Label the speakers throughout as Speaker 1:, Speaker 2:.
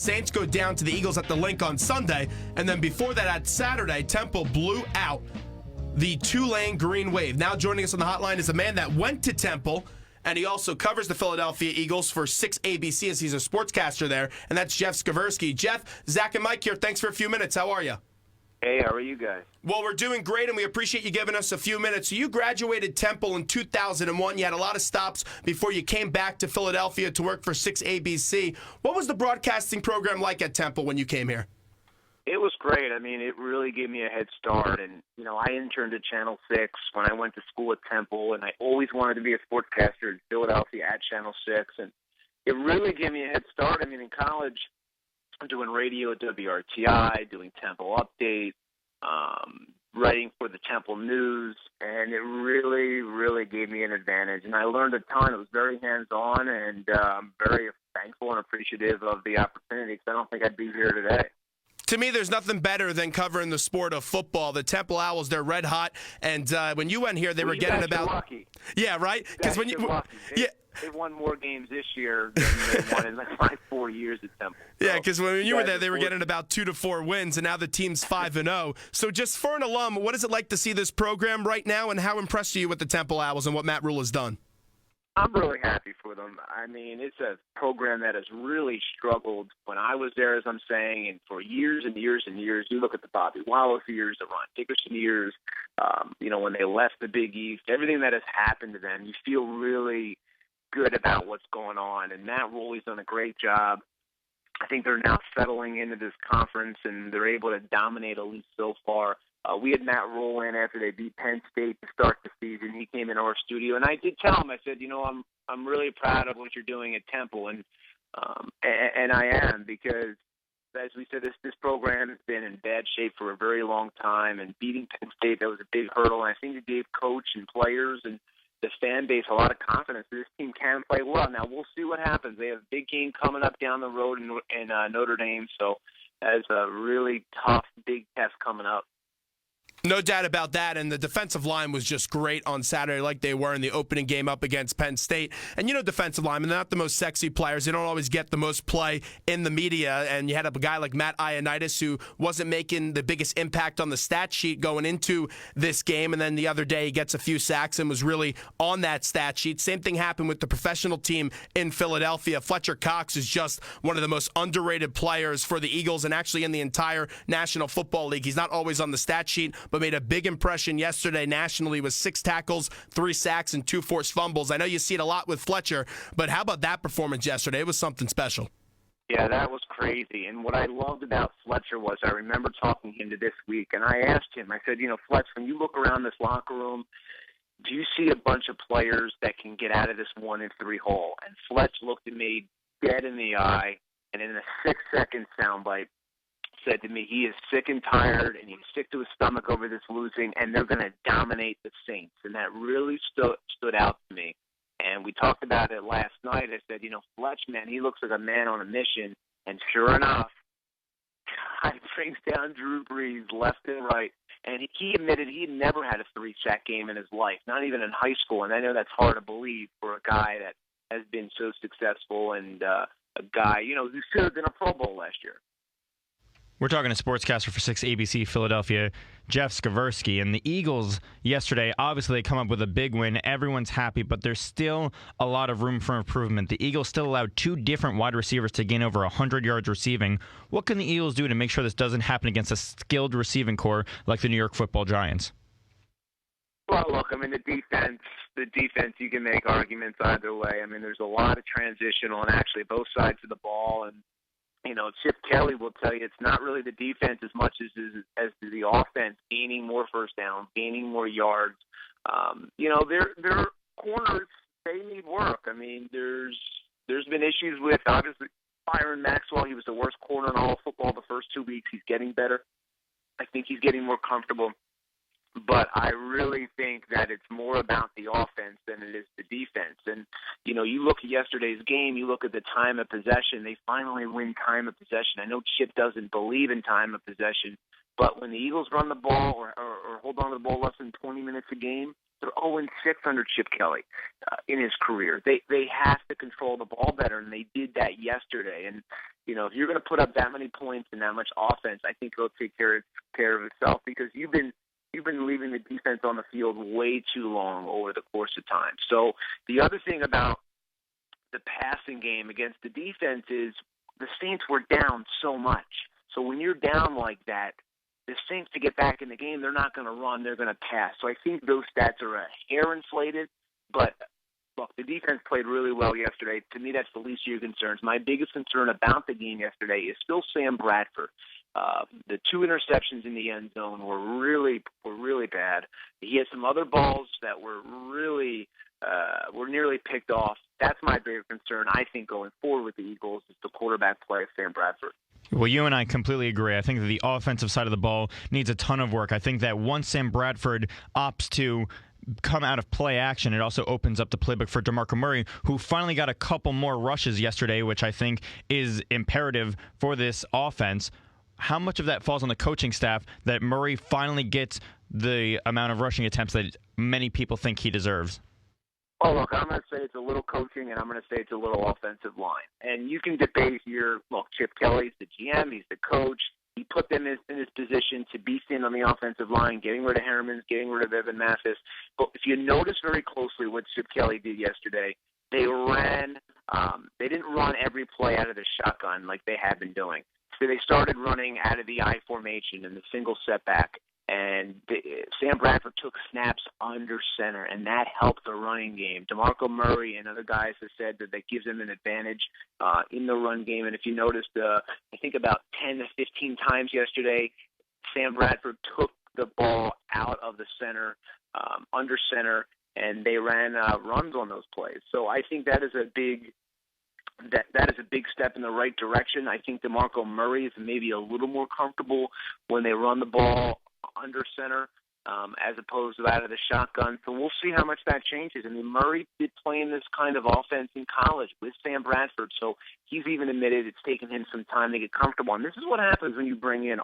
Speaker 1: Saints go down to the Eagles at the Link on Sunday. And then before that, at Saturday, Temple blew out the Tulane Green Wave. Now joining us on the hotline is a man that went to Temple, and he also covers the Philadelphia Eagles for 6 ABC as he's a sportscaster there, and that's Jeff Skversky. Jeff, Zach, and Mike here. Thanks for a few minutes. How are you?
Speaker 2: Hey, how are you guys?
Speaker 1: Well, we're doing great, and we appreciate you giving us a few minutes. So you graduated Temple in 2001. You had a lot of stops before you came back to Philadelphia to work for 6 ABC. What was the broadcasting program like at Temple when you came here?
Speaker 2: It was great. I mean, it really gave me a head start. And, I interned at Channel 6 when I went to school at Temple, and I always wanted to be a sportscaster in Philadelphia at Channel 6. And it really gave me a head start. I mean, in college, I'm doing radio at WRTI, doing Temple Update, writing for the Temple News, and it really, really gave me an advantage. And I learned a ton. It was very hands-on, and I'm very thankful and appreciative of the opportunity because I don't think I'd be here today.
Speaker 1: To me, there's nothing better than covering the sport of football. The Temple Owls, they're red hot, and when you went here, they were getting about.
Speaker 2: Lucky.
Speaker 1: Yeah, right. Because when you,
Speaker 2: they won more games this year than they won in like 4 years at Temple. So,
Speaker 1: yeah, because when you were there, they were getting about 2 to 4 wins, and now the team's 5-0. So, just for an alum, what is it like to see this program right now, and how impressed are you with the Temple Owls and what Matt Rule has done?
Speaker 2: I'm really happy for them. I mean, it's a program that has really struggled when I was there, as I'm saying, and for years and years and years. You look at the Bobby Wallace years, the Ron Dickerson years, when they left the Big East, everything that has happened to them, you feel really good about what's going on. And Matt Ruley's done a great job. I think they're now settling into this conference, and they're able to dominate at least so far. We had Matt Rule in after they beat Penn State to start the season. He came in our studio, and I did tell him, I said, I'm really proud of what you're doing at Temple, and I am, because, as we said, this program has been in bad shape for a very long time, and beating Penn State, that was a big hurdle, and I think it gave coach and players and the fan base a lot of confidence that this team can play well. Now, we'll see what happens. They have a big game coming up down the road in Notre Dame, so that's a really tough, big test coming up.
Speaker 1: No doubt about that, and the defensive line was just great on Saturday like they were in the opening game up against Penn State. And defensive linemen, they're not the most sexy players. They don't always get the most play in the media, and you had a guy like Matt Ioannidis who wasn't making the biggest impact on the stat sheet going into this game, and then the other day he gets a few sacks and was really on that stat sheet. Same thing happened with the professional team in Philadelphia. Fletcher Cox is just one of the most underrated players for the Eagles and actually in the entire National Football League. He's not always on the stat sheet, but made a big impression yesterday nationally with 6 tackles, 3 sacks, and 2 forced fumbles. I know you see it a lot with Fletcher, but how about that performance yesterday? It was something special.
Speaker 2: Yeah, that was crazy. And what I loved about Fletcher was I remember talking to him this week, and I asked him, I said, Fletch, when you look around this locker room, do you see a bunch of players that can get out of this 1-3 hole? And Fletch looked at me dead in the eye, and in a 6-second soundbite, said to me he is sick and tired and he's sick to his stomach over this losing, and they're going to dominate the Saints. And that really stood out to me. And we talked about it last night. I said, Fletch, man, he looks like a man on a mission. And sure enough, God brings down Drew Brees left and right. And he admitted he never had a 3-sack game in his life, not even in high school. And I know that's hard to believe for a guy that has been so successful and a guy, who should have been a Pro Bowl last year.
Speaker 3: We're talking to sportscaster for 6 ABC Philadelphia, Jeff Skversky. And the Eagles yesterday, obviously they come up with a big win. Everyone's happy, but there's still a lot of room for improvement. The Eagles still allowed 2 different wide receivers to gain over 100 yards receiving. What can the Eagles do to make sure this doesn't happen against a skilled receiving corps like the New York Football Giants?
Speaker 2: Well, look, the defense, you can make arguments either way. I mean, there's a lot of transitional and actually both sides of the ball, and Chip Kelly will tell you it's not really the defense as much as the offense gaining more first downs, gaining more yards. Their corners, they need work. I mean, there's been issues with, obviously, Byron Maxwell. He was the worst corner in all of football the first 2 weeks. He's getting better. I think he's getting more comfortable. But I really think that it's more about the offense than it is the defense. And, you look at yesterday's game, you look at the time of possession, they finally win time of possession. I know Chip doesn't believe in time of possession, but when the Eagles run the ball or hold on to the ball less than 20 minutes a game, They're 0-6 under Chip Kelly in his career. They have to control the ball better, and they did that yesterday. And, if you're going to put up that many points and that much offense, I think it'll take care of itself, because you've been leaving the defense on the field way too long over the course of time. So the other thing about the passing game against the defense is the Saints were down so much. So when you're down like that, the Saints, to get back in the game, they're not going to run, they're going to pass. So I think those stats are a hair inflated, but look, the defense played really well yesterday. To me, that's the least of your concerns. My biggest concern about the game yesterday is still Sam Bradford. The 2 interceptions in the end zone were really bad. He had some other balls that were nearly picked off. That's my bigger concern, I think, going forward with the Eagles, is the quarterback play of Sam Bradford.
Speaker 3: Well, you and I completely agree. I think that the offensive side of the ball needs a ton of work. I think that once Sam Bradford opts to come out of play action, it also opens up the playbook for DeMarco Murray, who finally got a couple more rushes yesterday, which I think is imperative for this offense. How much of that falls on the coaching staff that Murray finally gets the amount of rushing attempts that many people think he deserves?
Speaker 2: Oh, look, I'm going to say it's a little coaching, and I'm going to say it's a little offensive line. And you can debate here. Look, Chip Kelly's the GM. He's the coach. He put them in his position to be seen on the offensive line, getting rid of Herremans, getting rid of Evan Mathis. But if you notice very closely what Chip Kelly did yesterday, they didn't run every play out of the shotgun like they had been doing. So they started running out of the I formation and the single setback. And Sam Bradford took snaps under center, and that helped the running game. DeMarco Murray and other guys have said that gives them an advantage in the run game. And if you noticed, I think about 10 to 15 times yesterday, Sam Bradford took the ball out of the center, under center, and they ran runs on those plays. So I think that is a big step in the right direction. I think DeMarco Murray is maybe a little more comfortable when they run the ball under center as opposed to out of the shotgun. So we'll see how much that changes. I mean, Murray did play in this kind of offense in college with Sam Bradford, so he's even admitted it's taken him some time to get comfortable. And this is what happens when you bring in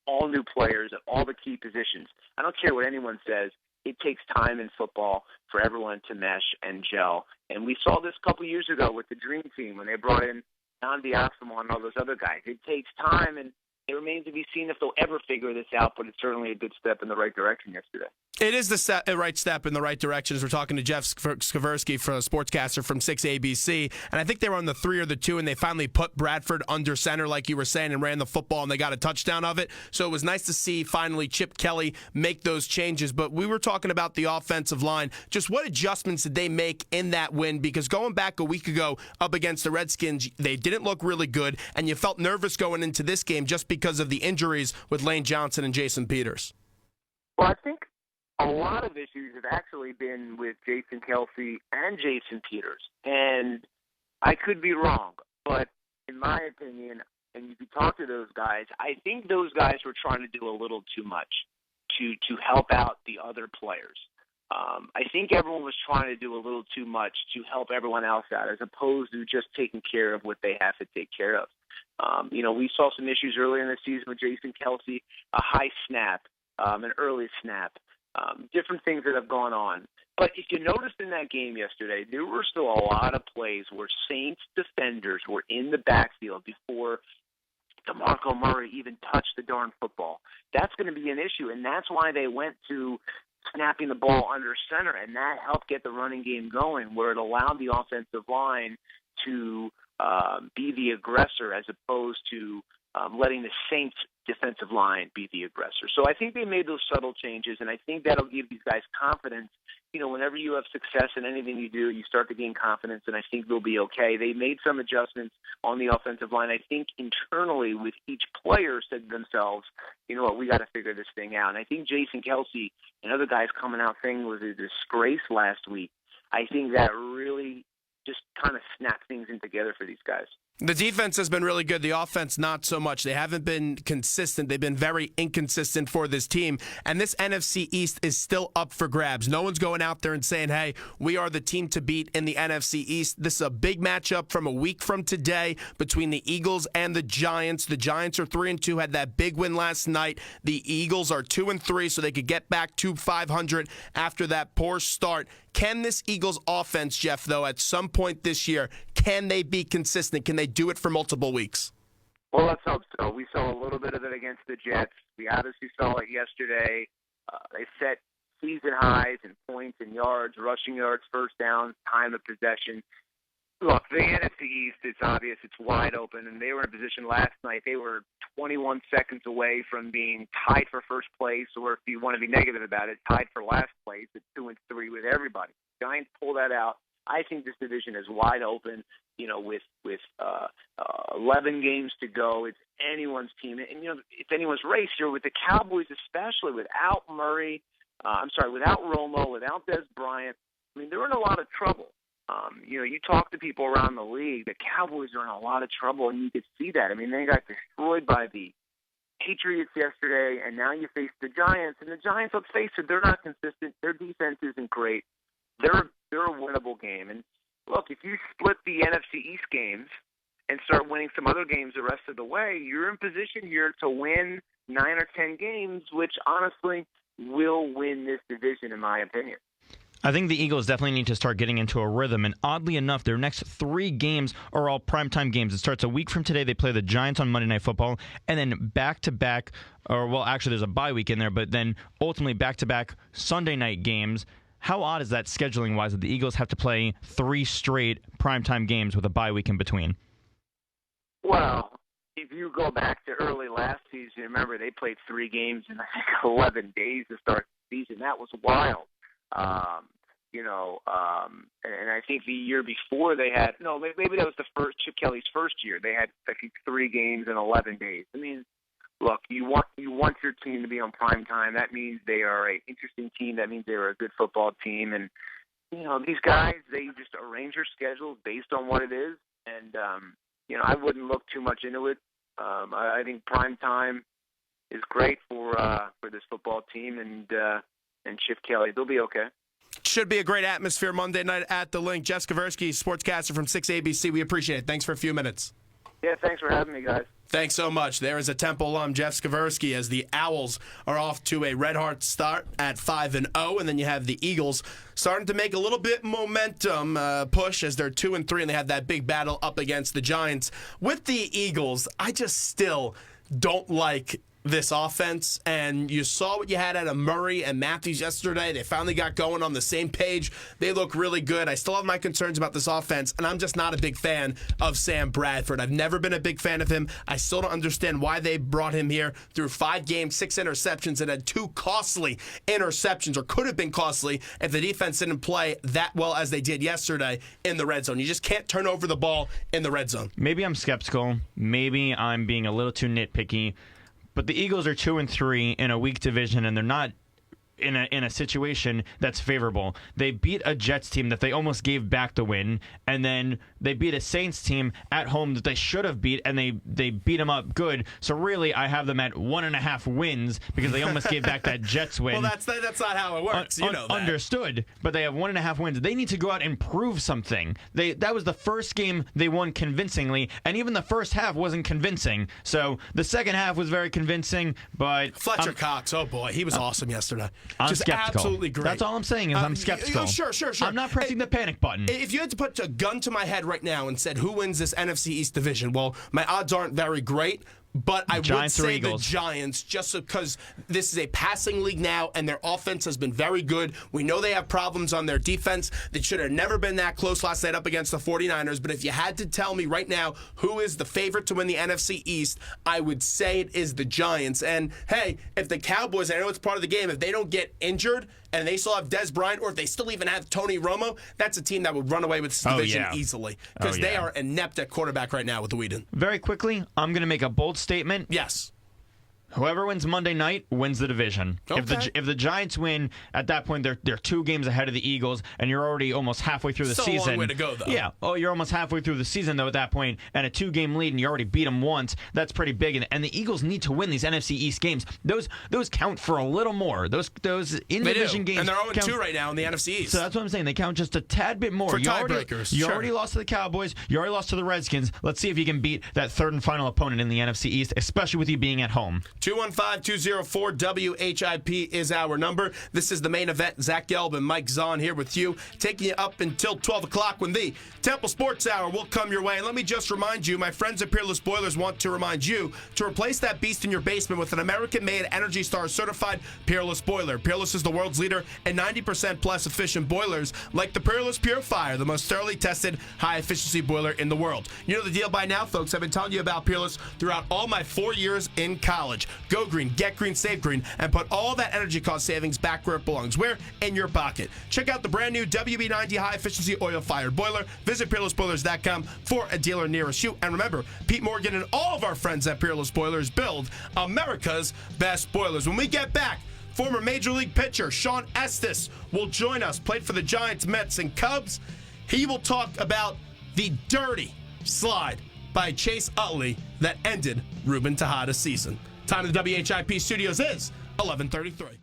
Speaker 2: all new players at all the key positions. I don't care what anyone says. It takes time in football for everyone to mesh and gel. And we saw this a couple years ago with the Dream Team when they brought in Don Diasimo and all those other guys. It takes time, and it remains to be seen if they'll ever figure this out, but it's certainly a good step in the right direction yesterday.
Speaker 1: It is the right step in the right direction. As we're talking to Jeff Skversky, from a sportscaster from 6ABC, and I think they were on the 3 or the 2, and they finally put Bradford under center, like you were saying, and ran the football, and they got a touchdown of it. So it was nice to see finally Chip Kelly make those changes. But we were talking about the offensive line. Just what adjustments did they make in that win? Because going back a week ago up against the Redskins, they didn't look really good, and you felt nervous going into this game just because of the injuries with Lane Johnson and Jason Peters.
Speaker 2: Well, I think a lot of issues have actually been with Jason Kelce and Jason Peters. And I could be wrong, but in my opinion, and you can talk to those guys, I think those guys were trying to do a little too much to help out the other players. I think everyone was trying to do a little too much to help everyone else out as opposed to just taking care of what they have to take care of. We saw some issues earlier in the season with Jason Kelce, a high snap, an early snap. Different things that have gone on. But if you noticed in that game yesterday, there were still a lot of plays where Saints defenders were in the backfield before DeMarco Murray even touched the darn football. That's going to be an issue, and that's why they went to snapping the ball under center, and that helped get the running game going, where it allowed the offensive line to be the aggressor as opposed to letting the Saints defensive line be the aggressor. So I think they made those subtle changes, and I think that'll give these guys confidence. Whenever you have success in anything you do, you start to gain confidence, and I think they'll be okay. They made some adjustments on the offensive line. I think internally with each player said to themselves, you know what, we got to figure this thing out. And I think Jason Kelce and other guys coming out saying it was a disgrace last week. I think that really just kind of snapped things in together for these guys.
Speaker 1: The defense has been really good. The offense, not so much. They haven't been consistent. They've been very inconsistent for this team. And this NFC East is still up for grabs. No one's going out there and saying, hey, we are the team to beat in the NFC East. This is a big matchup from a week from today between the Eagles and the Giants. The Giants are 3-2, had that big win last night. The Eagles are 2-3, so they could get back to 500 after that poor start. Can this Eagles offense, Jeff, though, at some point this year, can they be consistent? Can they do it for multiple weeks?
Speaker 2: Well, let's hope so. We saw a little bit of it against the Jets. We obviously saw it yesterday. They set season highs in points and yards, rushing yards, first downs, time of possession. Look, the NFC East, it's obvious, it's wide open, and they were in a position last night. They were 21 seconds away from being tied for first place, or if you want to be negative about it, tied for last place at 2-3 with everybody. Giants pull that out. I think this division is wide open, with 11 games to go. It's anyone's team. And, it's anyone's race here with the Cowboys, especially without without Romo, without Des Bryant. I mean, they're in a lot of trouble. You talk to people around the league, the Cowboys are in a lot of trouble, and you could see that. I mean, they got destroyed by the Patriots yesterday, and now you face the Giants. And the Giants, let's face it, they're not consistent. Their defense isn't great. They're a winnable game. And, look, if you split the NFC East games and start winning some other games the rest of the way, you're in position here to win 9 or 10 games, which, honestly, will win this division, in my opinion.
Speaker 3: I think the Eagles definitely need to start getting into a rhythm, and oddly enough, their next 3 games are all primetime games. It starts a week from today. They play the Giants on Monday Night Football, and then back-to-back, actually there's a bye week in there, but then ultimately back-to-back Sunday night games. How odd is that scheduling-wise that the Eagles have to play 3 straight primetime games with a bye week in between?
Speaker 2: Well, if you go back to early last season, remember they played 3 games in 11 days to start the season. That was wild. And I think the year before they had maybe that was Chip Kelly's first year. They had I think 3 games in 11 days. I mean, look, you want your team to be on prime time. That means they are an interesting team. That means they are a good football team. And these guys, they just arrange their schedules based on what it is. And I wouldn't look too much into it. I think prime time is great for this football team and Chip Kelly. They'll be okay.
Speaker 1: Should be a great atmosphere Monday night at the Link. Jeff Skversky, sportscaster from 6 ABC. We appreciate it. Thanks for a few minutes.
Speaker 2: Yeah, thanks for having me, guys.
Speaker 1: Thanks so much. There is a Temple alum, Jeff Skversky, as the Owls are off to a red-hot start at 5-0, and then you have the Eagles starting to make a little bit momentum push as they're 2-3, and they have that big battle up against the Giants. With the Eagles, I just still don't like this offense, and you saw what you had out of Murray and Matthews yesterday. They finally got going on the same page. They look really good. I still have my concerns about this offense, and I'm just not a big fan of Sam Bradford. I've never been a big fan of him. I still don't understand why they brought him here through 5 games, 6 interceptions, and had 2 costly interceptions, or could have been costly if the defense didn't play that well as they did yesterday in the red zone. You just can't turn over the ball in the red zone.
Speaker 3: Maybe I'm skeptical. Maybe I'm being a little too nitpicky. But the Eagles are 2-3 in a weak division, and they're not in a situation that's favorable. They beat a Jets team that they almost gave back the win, and then they beat a Saints team at home that they should have beat, and they beat them up good. So really, I have them at 1.5 wins because they almost gave back that Jets win.
Speaker 1: Well, that's not how it works. You know that.
Speaker 3: Understood, but they have 1.5 wins. They need to go out and prove something. That was the first game they won convincingly, and even the first half wasn't convincing. So the second half was very convincing, but
Speaker 1: Fletcher Cox, oh boy, he was awesome yesterday.
Speaker 3: I'm
Speaker 1: just
Speaker 3: skeptical.
Speaker 1: Absolutely great.
Speaker 3: That's all I'm saying is I'm skeptical.
Speaker 1: Sure.
Speaker 3: I'm not pressing the panic button.
Speaker 1: If you had to put a gun to my head right now and said who wins this NFC East division, well, my odds aren't very great. But I would say the Giants, just because this is a passing league now, and their offense has been very good. We know they have problems on their defense. They should have never been that close last night up against the 49ers. But if you had to tell me right now who is the favorite to win the NFC East, I would say it is the Giants. And, hey, if the Cowboys, I know it's part of the game, if they don't get injured and they still have Des Bryant, or if they still even have Tony Romo, that's a team that would run away with this division easily. Because they are inept at quarterback right now with the Whedon.
Speaker 3: Very quickly, I'm going to make a bold statement.
Speaker 1: Yes.
Speaker 3: Whoever wins Monday night wins the division.
Speaker 1: Okay.
Speaker 3: If the Giants win, at that point they're 2 games ahead of the Eagles, and you're already almost halfway through the
Speaker 1: Still
Speaker 3: season.
Speaker 1: a long way to go, though.
Speaker 3: Yeah. Oh, you're almost halfway through the season though at that point, and a 2-game lead, and you already beat them once. That's pretty big. And the Eagles need to win these NFC East games. Those count for a little more. Those in division games.
Speaker 1: And they're 0-2 right now in the NFC East.
Speaker 3: So that's what I'm saying. They count just a tad bit more.
Speaker 1: For tiebreakers.
Speaker 3: You already lost to the Cowboys. You already lost to the Redskins. Let's see if you can beat that third and final opponent in the NFC East, especially with you being at home.
Speaker 1: 215-204-WHIP is our number. This is the main event. Zach Gelb and Mike Zahn here with you, taking you up until 12 o'clock when the Temple Sports Hour will come your way. And let me just remind you, my friends at Peerless Boilers want to remind you to replace that beast in your basement with an American-made Energy Star certified Peerless boiler. Peerless is the world's leader in 90% plus efficient boilers, like the Peerless Purifier, the most thoroughly tested high-efficiency boiler in the world. You know the deal by now, folks. I've been telling you about Peerless throughout all my 4 years in college. Go green, get green, save green, and put all that energy cost savings back where it belongs. Where? In your pocket. Check out the brand new WB90 high-efficiency oil-fired boiler. Visit PeerlessBoilers.com for a dealer nearest you. And remember, Pete Morgan and all of our friends at Peerless Boilers build America's best boilers. When we get back, former Major League pitcher Sean Estes will join us, played for the Giants, Mets, and Cubs. He will talk about the dirty slide by Chase Utley that ended Ruben Tejada's season. Time in the WHIP studios is 11:33.